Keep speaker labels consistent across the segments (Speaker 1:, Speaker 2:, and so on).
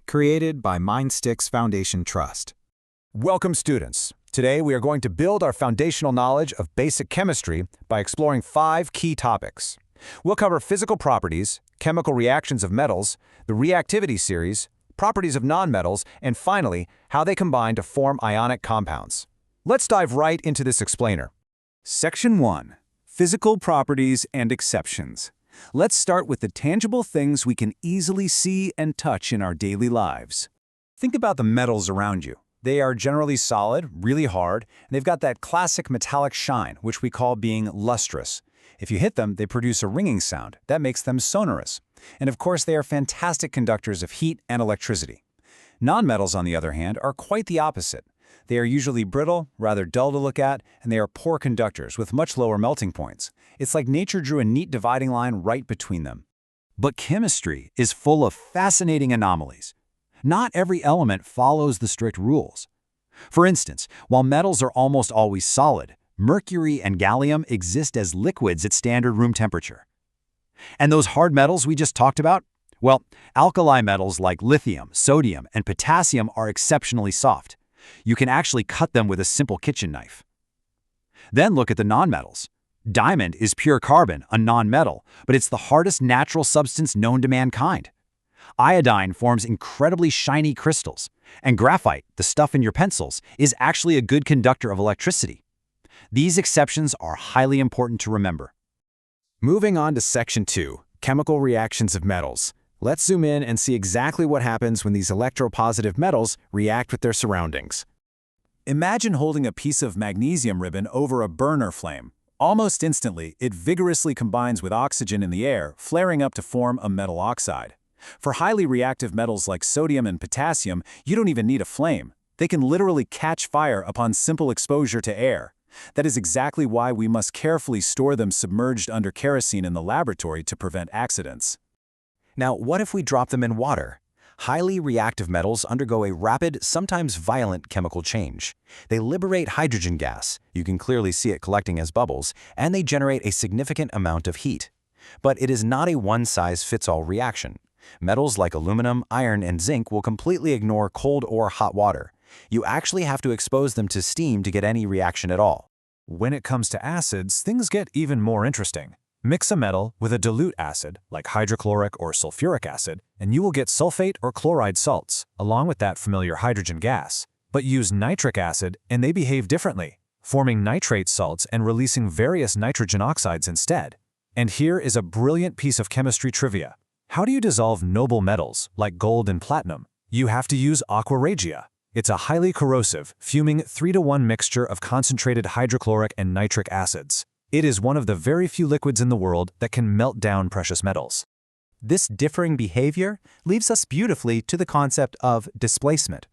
Speaker 1: created by MindSticks Foundation Trust.
Speaker 2: Welcome, students. Today we are going to build our foundational knowledge of basic chemistry by exploring 5 key topics. We'll cover physical properties, chemical reactions of metals, the reactivity series, properties of nonmetals, and finally, how they combine to form ionic compounds. Let's dive right into this explainer.
Speaker 3: Section 1. Physical properties and exceptions. Let's start with the tangible things we can easily see and touch in our daily lives.
Speaker 2: Think about the metals around you. They are generally solid, really hard, and they've got that classic metallic shine, which we call being lustrous. If you hit them, they produce a ringing sound. That makes them sonorous. And of course, they are fantastic conductors of heat and electricity. Nonmetals, on the other hand, are quite the opposite. They are usually brittle, rather dull to look at, and they are poor conductors with much lower melting points. It's like nature drew a neat dividing line right between them.
Speaker 3: But chemistry is full of fascinating anomalies. Not every element follows the strict rules. For instance, while metals are almost always solid, mercury and gallium exist as liquids at standard room temperature. And those hard metals we just talked about? Well, alkali metals like lithium, sodium, and potassium are exceptionally soft. You can actually cut them with a simple kitchen knife. Then look at the nonmetals. Diamond is pure carbon, a nonmetal, but it's the hardest natural substance known to mankind. Iodine forms incredibly shiny crystals, and graphite, the stuff in your pencils, is actually a good conductor of electricity. These exceptions are highly important to remember.
Speaker 1: Moving on to Section 2, Chemical Reactions of Metals. Let's zoom in and see exactly what happens when these electropositive metals react with their surroundings.
Speaker 3: Imagine holding a piece of magnesium ribbon over a burner flame. Almost instantly, it vigorously combines with oxygen in the air, flaring up to form a metal oxide. For highly reactive metals like sodium and potassium, you don't even need a flame. They can literally catch fire upon simple exposure to air. That is exactly why we must carefully store them submerged under kerosene in the laboratory to prevent accidents.
Speaker 2: Now, what if we drop them in water? Highly reactive metals undergo a rapid, sometimes violent chemical change. They liberate hydrogen gas, you can clearly see it collecting as bubbles, and they generate a significant amount of heat. But it is not a one-size-fits-all reaction. Metals like aluminum, iron, and zinc will completely ignore cold or hot water. You actually have to expose them to steam to get any reaction at all.
Speaker 3: When it comes to acids, things get even more interesting. Mix a metal with a dilute acid, like hydrochloric or sulfuric acid, and you will get sulfate or chloride salts, along with that familiar hydrogen gas. But use nitric acid, and they behave differently, forming nitrate salts and releasing various nitrogen oxides instead. And here is a brilliant piece of chemistry trivia. How do you dissolve noble metals, like gold and platinum? You have to use aqua regia. It's a highly corrosive, fuming 3-to-1 mixture of concentrated hydrochloric and nitric acids. It is one of the very few liquids in the world that can melt down precious metals.
Speaker 2: This differing behavior leads us beautifully to the concept of displacement.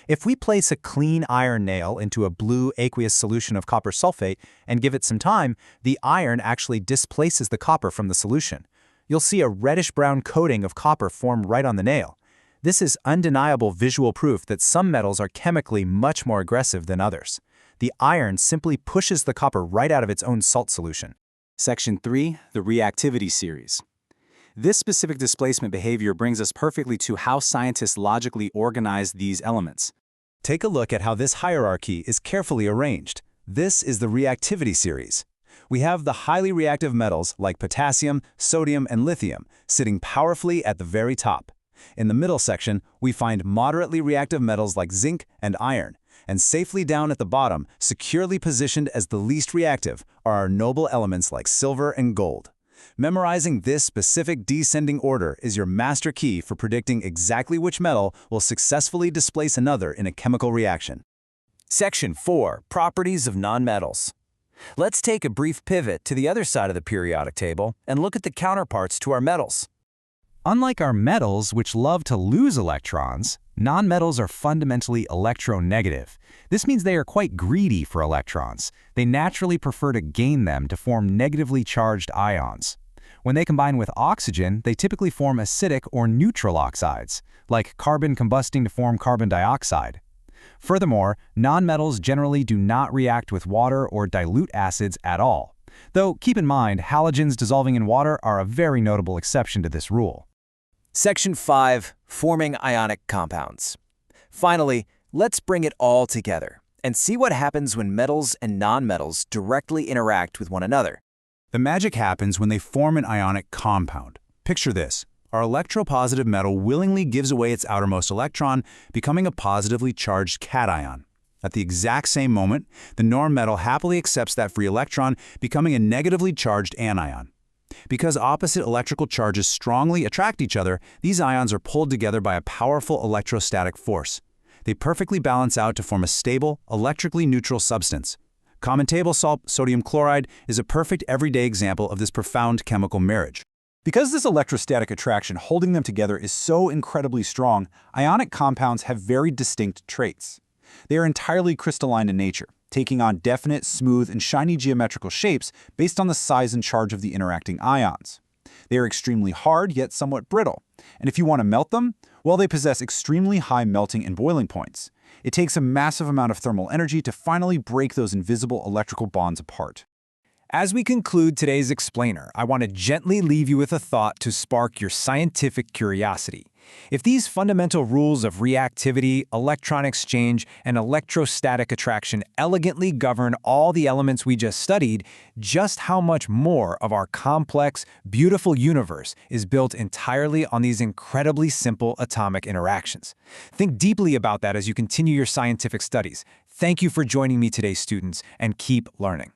Speaker 2: If we place a clean iron nail into a blue aqueous solution of copper sulfate and give it some time, the iron actually displaces the copper from the solution. You'll see a reddish-brown coating of copper form right on the nail. This is undeniable visual proof that some metals are chemically much more aggressive than others. The iron simply pushes the copper right out of its own salt solution.
Speaker 3: Section 3, the reactivity series. This specific displacement behavior brings us perfectly to how scientists logically organize these elements.
Speaker 2: Take a look at how this hierarchy is carefully arranged. This is the reactivity series. We have the highly reactive metals like potassium, sodium, and lithium sitting powerfully at the very top. In the middle section, we find moderately reactive metals like zinc and iron. And safely down at the bottom, securely positioned as the least reactive, are our noble elements like silver and gold. Memorizing this specific descending order is your master key for predicting exactly which metal will successfully displace another in a chemical reaction.
Speaker 1: Section 4, Properties of Nonmetals. Let's take a brief pivot to the other side of the periodic table and look at the counterparts to our metals.
Speaker 4: Unlike our metals, which love to lose electrons, nonmetals are fundamentally electronegative. This means they are quite greedy for electrons. They naturally prefer to gain them to form negatively charged ions. When they combine with oxygen, they typically form acidic or neutral oxides, like carbon combusting to form carbon dioxide. Furthermore, nonmetals generally do not react with water or dilute acids at all. Though keep in mind, halogens dissolving in water are a very notable exception to this rule.
Speaker 5: Section 5. Forming ionic compounds. Finally, let's bring it all together and see what happens when metals and nonmetals directly interact with one another.
Speaker 2: The magic happens when they form an ionic compound. Picture this. Our electropositive metal willingly gives away its outermost electron, becoming a positively charged cation. At the exact same moment, the non-metal happily accepts that free electron, becoming a negatively charged anion. Because opposite electrical charges strongly attract each other, these ions are pulled together by a powerful electrostatic force. They perfectly balance out to form a stable, electrically neutral substance. Common table salt, sodium chloride, is a perfect everyday example of this profound chemical marriage. Because this electrostatic attraction holding them together is so incredibly strong, ionic compounds have very distinct traits. They are entirely crystalline in nature, taking on definite, smooth, and shiny geometrical shapes based on the size and charge of the interacting ions. They are extremely hard, yet somewhat brittle. And if you want to melt them, well, they possess extremely high melting and boiling points. It takes a massive amount of thermal energy to finally break those invisible electrical bonds apart.
Speaker 1: As we conclude today's explainer, I want to gently leave you with a thought to spark your scientific curiosity. If these fundamental rules of reactivity, electron exchange, and electrostatic attraction elegantly govern all the elements we just studied, just how much more of our complex, beautiful universe is built entirely on these incredibly simple atomic interactions? Think deeply about that as you continue your scientific studies. Thank you for joining me today, students, and keep learning.